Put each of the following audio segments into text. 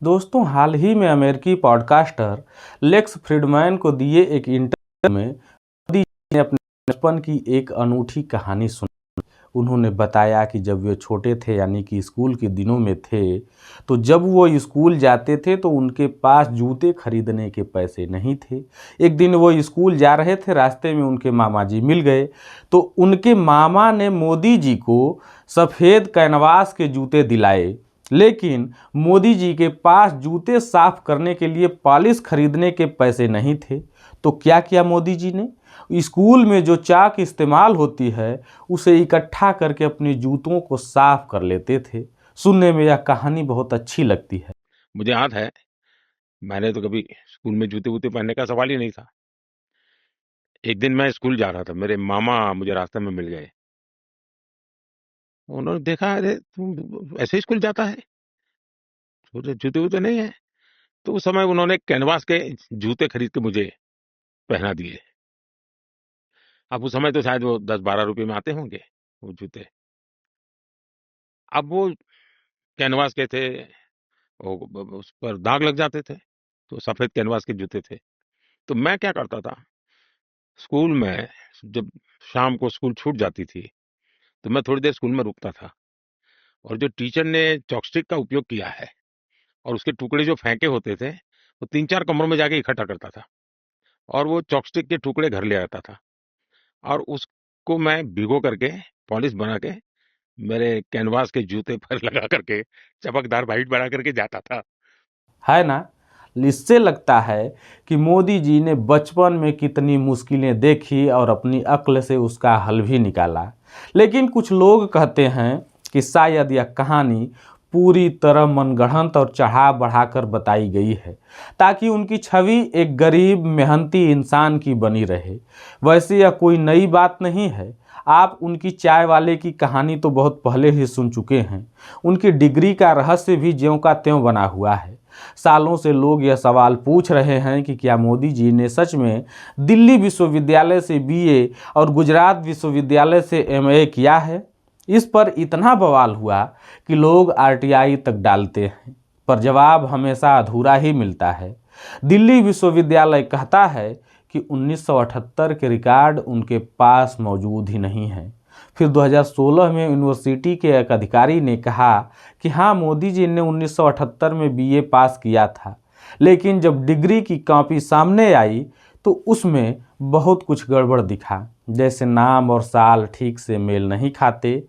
दोस्तों, हाल ही में अमेरिकी पॉडकास्टर लेक्स फ्रीडमैन को दिए एक इंटरव्यू में मोदी जी ने अपने बचपन की एक अनूठी कहानी सुनाई। उन्होंने बताया कि जब वे छोटे थे, यानी कि स्कूल के दिनों में थे, तो जब वो स्कूल जाते थे तो उनके पास जूते खरीदने के पैसे नहीं थे। एक दिन वो स्कूल जा रहे थे, रास्ते में उनके मामा जी मिल गए। तो उनके मामा ने मोदी जी को सफ़ेद कैनवास के जूते दिलाए, लेकिन मोदी जी के पास जूते साफ करने के लिए पॉलिश खरीदने के पैसे नहीं थे। तो क्या किया मोदी जी ने? स्कूल में जो चाक इस्तेमाल होती है उसे इकट्ठा करके अपने जूतों को साफ कर लेते थे। सुनने में यह कहानी बहुत अच्छी लगती है। मुझे याद है, मैंने तो कभी स्कूल में जूते-वूते पहनने का सवाल ही नहीं था। एक दिन मैं स्कूल जा रहा था, मेरे मामा मुझे रास्ते में मिल गए। उन्होंने देखा, "अरे! तू ऐसे ही स्कूल जाता है? तुझे जूते-वूते नहीं है?" तो उस समय उन्होंने कैनवास के जूते खरीद के मुझे पहना दिए। अब उस समय तो शायद वो 10-12 रुपए में आते होंगे, वो जूते। अब वो कैनवास के थे, वो उस पर दाग लग जाते थे, तो सफ़ेद कैनवास के जूते थे। तो मैं क्या करता था, स्कूल में जब शाम को स्कूल छूट जाती थी, तो मैं थोड़ी देर स्कूल में रुकता था और जो टीचर ने चॉपस्टिक का उपयोग किया है और उसके टुकड़े जो फेंके होते थे, वो 3-4 कमरों में जाके इकट्ठा करता था और वो चॉपस्टिक के टुकड़े घर ले आता था और उसको मैं भिगो करके, पॉलिश बना के, मेरे कैनवास के जूते पर लगा करके, चमकदार व्हाइट बना करके जाता था। है ना? इससे लगता है कि मोदी जी ने बचपन में कितनी मुश्किलें देखी और अपनी अक्ल से उसका हल भी निकाला। लेकिन कुछ लोग कहते हैं कि शायद यह कहानी पूरी तरह मनगढ़ंत और चढ़ा बढ़ाकर बताई गई है, ताकि उनकी छवि एक गरीब मेहनती इंसान की बनी रहे। वैसे यह कोई नई बात नहीं है। आप उनकी चाय वाले की कहानी तो बहुत पहले ही सुन चुके हैं। उनकी डिग्री का रहस्य भी ज्यों का त्यों बना हुआ है। सालों से लोग यह सवाल पूछ रहे हैं कि क्या मोदी जी ने सच में दिल्ली विश्वविद्यालय से बीए और गुजरात विश्वविद्यालय से एमए किया है। इस पर इतना बवाल हुआ कि लोग आरटीआई तक डालते हैं, पर जवाब हमेशा अधूरा ही मिलता है। दिल्ली विश्वविद्यालय कहता है कि 1978 के रिकॉर्ड उनके पास मौजूद ही नहीं है। फिर 2016 में यूनिवर्सिटी के एक अधिकारी ने कहा कि हाँ, मोदी जी ने 1978 में बीए पास किया था, लेकिन जब डिग्री की कॉपी सामने आई तो उसमें बहुत कुछ गड़बड़ दिखा, जैसे नाम और साल ठीक से मेल नहीं खाते।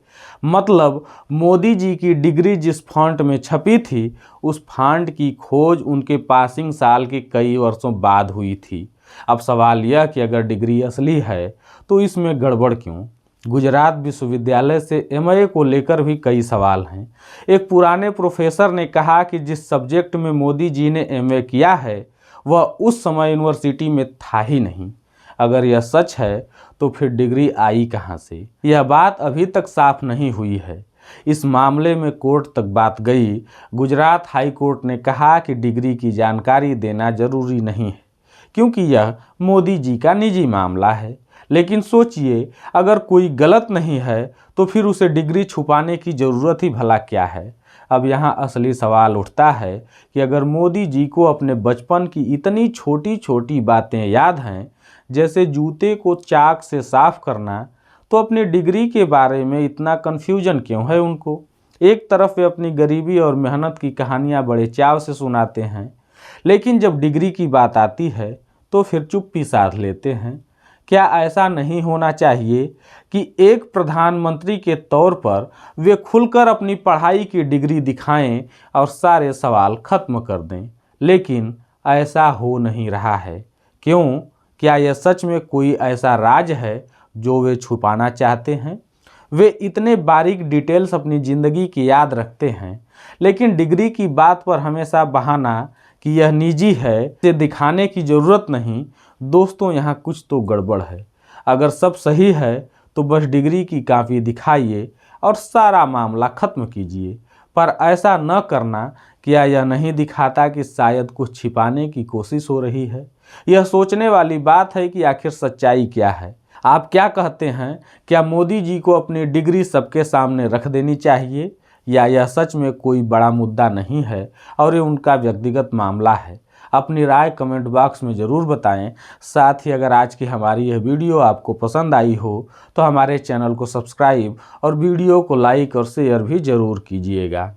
मतलब मोदी जी की डिग्री जिस फॉन्ट में छपी थी, उस फॉन्ट की खोज उनके पासिंग साल के कई वर्षों बाद हुई थी। अब सवाल यह कि अगर डिग्री असली है तो इसमें गड़बड़ क्यों? गुजरात विश्वविद्यालय से एमए को लेकर भी कई सवाल हैं। एक पुराने प्रोफेसर ने कहा कि जिस सब्जेक्ट में मोदी जी ने एमए किया है वह उस समय यूनिवर्सिटी में था ही नहीं। अगर यह सच है तो फिर डिग्री आई कहाँ से? यह बात अभी तक साफ नहीं हुई है। इस मामले में कोर्ट तक बात गई। गुजरात हाई कोर्ट ने कहा कि डिग्री की जानकारी देना जरूरी नहीं है, क्योंकि यह मोदी जी का निजी मामला है। लेकिन सोचिए, अगर कोई गलत नहीं है तो फिर उसे डिग्री छुपाने की ज़रूरत ही भला क्या है? अब यहाँ असली सवाल उठता है कि अगर मोदी जी को अपने बचपन की इतनी छोटी छोटी बातें याद हैं, जैसे जूते को चाक से साफ करना, तो अपनी डिग्री के बारे में इतना कन्फ्यूजन क्यों है उनको? एक तरफ वे अपनी गरीबी और मेहनत की कहानियाँ बड़े चाव से सुनाते हैं, लेकिन जब डिग्री की बात आती है तो फिर चुप्पी साध लेते हैं। क्या ऐसा नहीं होना चाहिए कि एक प्रधानमंत्री के तौर पर वे खुलकर अपनी पढ़ाई की डिग्री दिखाएं और सारे सवाल खत्म कर दें? लेकिन ऐसा हो नहीं रहा है। क्यों? क्या यह सच में कोई ऐसा राज है जो वे छुपाना चाहते हैं? वे इतने बारीक डिटेल्स अपनी ज़िंदगी की याद रखते हैं, लेकिन डिग्री की बात पर हमेशा बहाना कि यह निजी है से दिखाने की ज़रूरत नहीं। दोस्तों, यहाँ कुछ तो गड़बड़ है। अगर सब सही है तो बस डिग्री की कॉपी दिखाइए और सारा मामला ख़त्म कीजिए। पर ऐसा न करना क्या यह नहीं दिखाता कि शायद कुछ छिपाने की कोशिश हो रही है? यह सोचने वाली बात है कि आखिर सच्चाई क्या है। आप क्या कहते हैं? क्या मोदी जी को अपनी डिग्री सबके सामने रख देनी चाहिए या यह सच में कोई बड़ा मुद्दा नहीं है और ये उनका व्यक्तिगत मामला है। अपनी राय कमेंट बॉक्स में ज़रूर बताएं। साथ ही अगर आज की हमारी यह वीडियो आपको पसंद आई हो तो हमारे चैनल को सब्सक्राइब और वीडियो को लाइक और शेयर भी ज़रूर कीजिएगा।